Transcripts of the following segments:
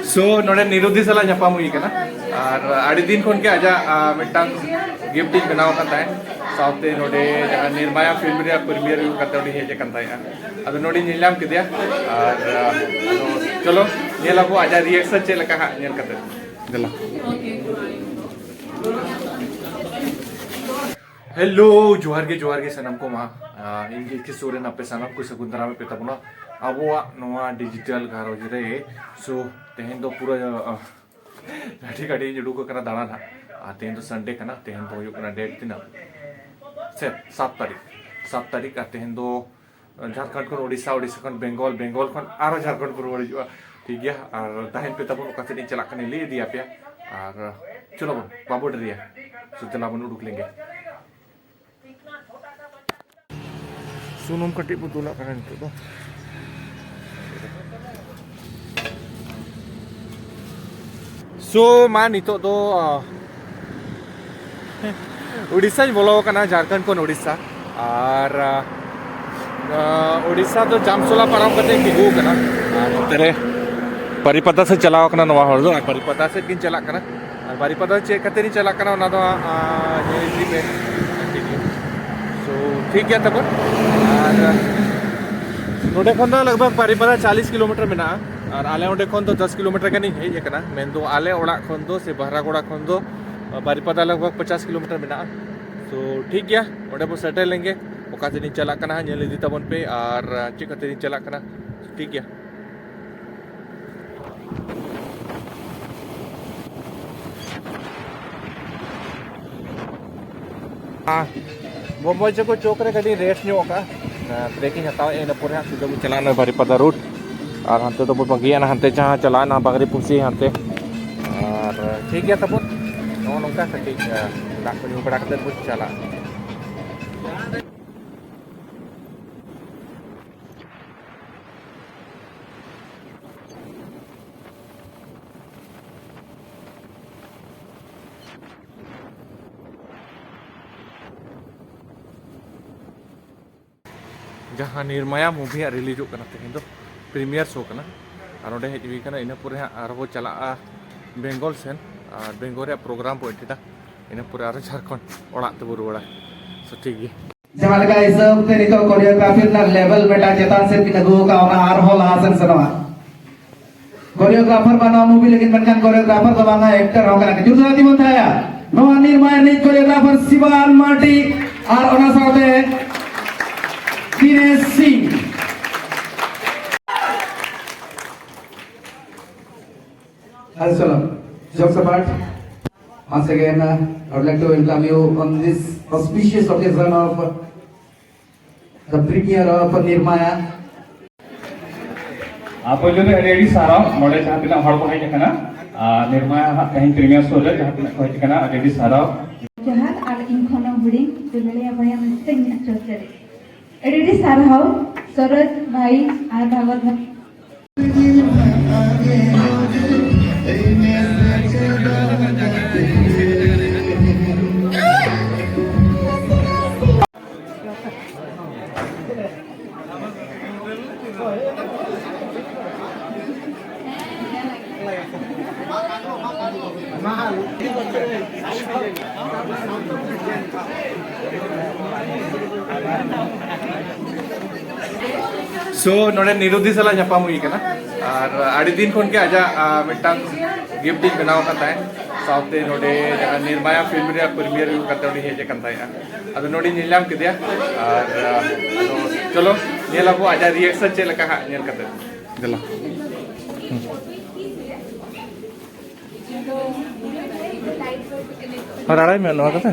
सो नोडे निरुद्धि साला ᱧᱟᱯᱟᱢ हुई कना और आड़ी दिन खन के आजा मिटांग गिफ्ट इन बनाव kan tae साउते नोडे जहां निर्माया फिल्म रे प्रीमियर यू करते ओडी हेजे kan tae अदो नोडी नीलाम किदिया और चलो नेला को आजा रिएक्शन चे लका हा नेल करते चलो हेलो जोहार के सनम को मा इंगे के सोरे ना पे सनम को सकुंतरा में पेता बना अबोआ नोआ डिजिटल घारोज रे सो तेहन तो पूरा गाड़ी गाड़ी जुडू को कना दाना ना तेहन तो संडे कना तेहन तो यो कना डेट तिना से 7 तारीख आ तेहन तो झारखंड को ओडिशा को बेंगल को आरो झारखंड पर वड़ी ठीक गया और तहन पे तब कते दिन चला कने ले दिया पे और चलो बन बाबू डरिया सो चला बन उडुक लेंगे सुनुम कटी बुतुला कना तो सो मा नितो तो उड़ीसा बोलो कना झारखंड को उड़ीसा और उड़ीसा तो जामसोला पारम करते किगु कना तेरे परिपता से चलाओ कना नवा हर दो परिपता से किन चला कना और परिपता चेक करते नहीं चला कना ना तो ये पे सो ठीक है तब और नोडे खन तो लगभग परिपता 40 किलोमीटर में ना और आले ओडे खन तो 10 किलोमीटर का नहीं है ये कना मेन तो आले ओड़ा खन तो से बहरागोड़ा खन तो बारिपदा लगभग 50 किलोमीटर में ना तो ठीक गया ओडे पर सेटल लेंगे ओका से दिन चला कना नेल दी तबन पे और चेक करते दिन चला कना ठीक गया बम्बई को चौक रे कदी रेस्ट नो का ब्रेकिंग हताव एन पूरे सुजो चलाना बारिपदा रूट और हंते तो बगिया ना हंते जहाँ चलाना बगरी पुसी हंते और ठीक है तब नो नौका कटी दाक को न्यू बड़ा करते बुझ चला जहाँ निर्माया मूवी रिलीज होना तेहन तो प्रीमियर शो करना और ओडे हेज हुई करना इन पूरे और वो चला बेंगल सेन और बेंगल प्रोग्राम को इटा इन पूरे और झारखंड ओड़ा तब रुड़ा सो ठीक है जहां लगा हिसाब ते नितो कोरियोग्राफी ना लेवल बेटा चेतान से पिनगु का ओना आर हो लासन सनवा कोरियोग्राफर बना मूवी लेकिन मनकान कोरियोग्राफर तो बांगा एक्टर हो कना जुदा दी बताया नवा निर्माण नि कोरियोग्राफर शिवान माटी और ओना साथे Dinesh Singh Hello, jokes apart. Once again, I would like to welcome you on this auspicious occasion of the premiere of Nirmaya. आप लोग ने रेडी सारा मॉडल जहाँ पे ना हर को है क्या निर्माया कहीं प्रीमियर शो है जहाँ पे ना है क्या रेडी सारा जहाँ आल इनखाना बुडिंग दुनिया में बयान सिंह चौधरी रेडी सारा हो सरोज भाई आर भागवत भाई सो नोडे निरुद्धि साला ᱧᱟᱯᱟᱢ हुई कना और आड़ी दिन खन के आजा मिटांग गिफ्ट इन बनाव kan tae साउते नोडे जहां निर्माया फिल्म रे प्रीमियर यू करते ओडी हेजे kan tae अदो नोडी नीलाम किदिया और चलो नेला को आजा रिएक्शन चे लका हा नेल करते चलो और आराम में नवा कथा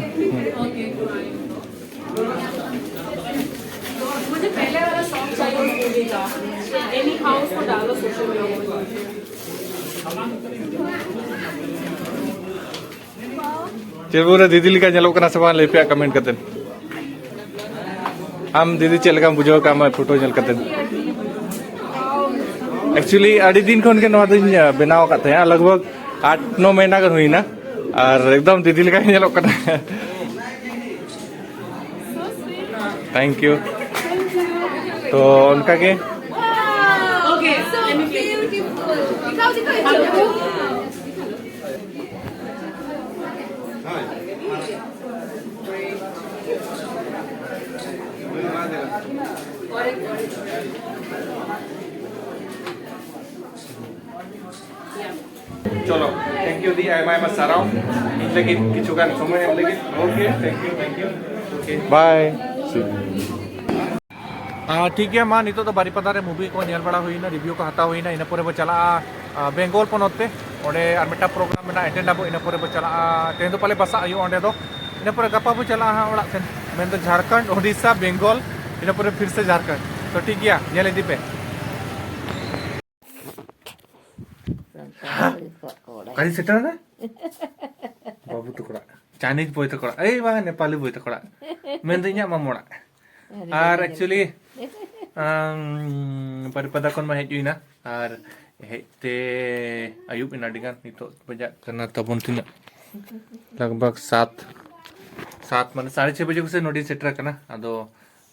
मुझे पहले वाला सॉन्ग चाहिए मूवी का एनी हाउस को डालो सोशल मीडिया में चेबुरा दीदी लिका चलो कना सवाल ले पे कमेंट करते हम दीदी चल का बुझो का मैं फोटो चल करते एक्चुअली आड़ी दिन खन के नवा दिन बनाव करते हैं लगभग 8-9 महीना का हुई ना और एकदम दीदी लिका चलो कना थैंक यू तो उनका के ओके सो ब्यूटीफुल चलो थैंक यू दी आयमा साराव इन लगे किचुगान समय एम लगे okay thank you okay bye ठीक है मा नितो तो बारीपदा रे मूवी को नेल बड़ा हुईना रिव्यू को हता हुईना इन परे बो चला बेंगल पनोते ओडे आर मिटा प्रोग्राम में अटेंड आबो इन परे बो चला तेन तो पले बसा आयु ओंडे दो इन परे गपा बो चला ओड़ा सेन मेन तो झारखंड ओडिशा बेंगल इन परे फिर से झारखंड तो ठीक गया नेल इदी पे कहीं सेटर ना बाबू तकड़ा चाइनीज बॉय तकड़ा ए बा नेपाली बॉय तकड़ा मेन तो इᱧᱟᱜ मामोड़ा आर एक्चुअली परिपदा खन मा हेजुइना आर हेते आयुब इन अडिगान नितो बजा करना तबन तिना लगभग 7 माने 6:30 बजे से नोडी सेटर करना अदो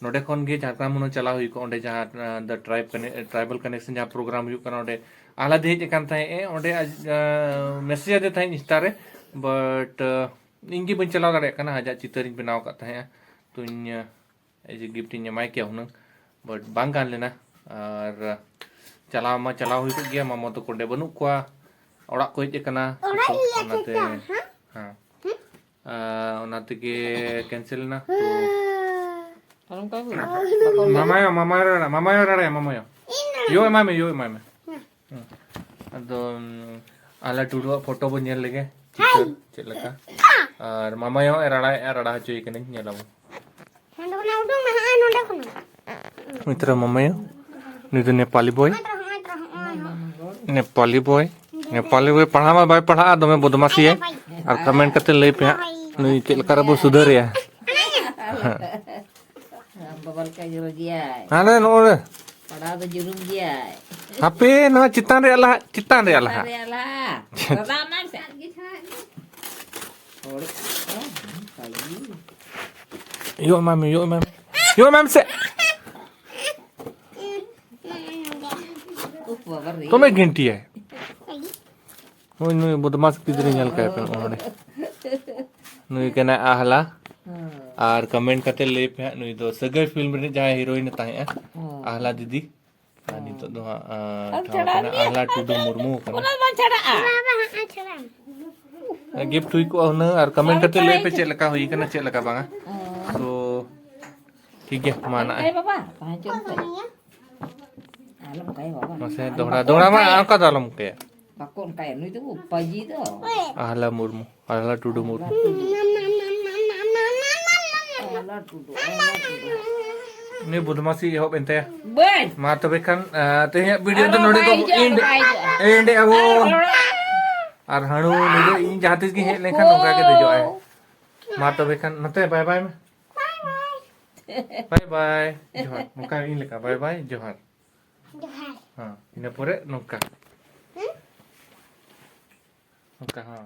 नोडे खन गे झारखंड मुनो चला हुई को ओंडे जहां द ट्राइबल कनेक्शन जहां प्रोग्राम हुई करना ओंडे आला दे हेज थे ओंडे मैसेज आदे थे इंस्टा रे बट इंगी बन चलाव दाड़े कना हजा चितर बनाव का थे तो इन एज गिफ्ट इन एमाय के हुन बट बांग गान लेना और चलाव मा चलाव हुई को गया मामा तो कोंडे बनु कोआ ओड़ा को हेज कना ओनाते हां ओनाते के कैंसिल ना तो मामायो यो एमाय में अदो आला टुडो फोटो बो नेल लेगे चेक लगा और मामायो एराड़ा हचोई कने नेलाबो मित्र मामायो निदो नेपाली बॉय पढ़ा मा बाय पढ़ा दमे बदमाशी है और कमेंट करते लई पे नुई चेक लका रबो सुधर या बबल का जरूर दिया है हाले नोरे पढ़ा तो जरूर दिया है हापे ना चितान रे अल्लाह अरे अल्लाह दादा ना से और यो मैम से ऊपर रे तो मैं घंटी है नुई बदमाश किधर नेल का पे ओने नुई केना आहला और कमेंट करते ले पे नुई दो सगै फिल्म रे जहां हीरोइन ताहे आहला दीदी नितो दो आहला टुडू मुर्मू ओना बन छड़ा गिफ्ट हुई को न और कमेंट करते ले पे चेक लका हुई कना चेक लका बांगा तो ठीक है माना ए बाबा पांच रुपए आलम काय बाबा मसे दोड़ा मा आका दालम के bakon kayak nu itu paji tu आहला मुर्मू आहला टुडू मुर्मू ala tudu ने बदमाशी एहब एंते ben मा तबे खान तेहे वीडियो तो नोडे को एंडे अबो और हणु निदो इन जहां तिस की हे लेखन नोका के देजो आए मा तबे खान नते बाय बाय में बाय जोहार नोका इन लेका बाय जोहार हां इने पोरे नोका नोका हां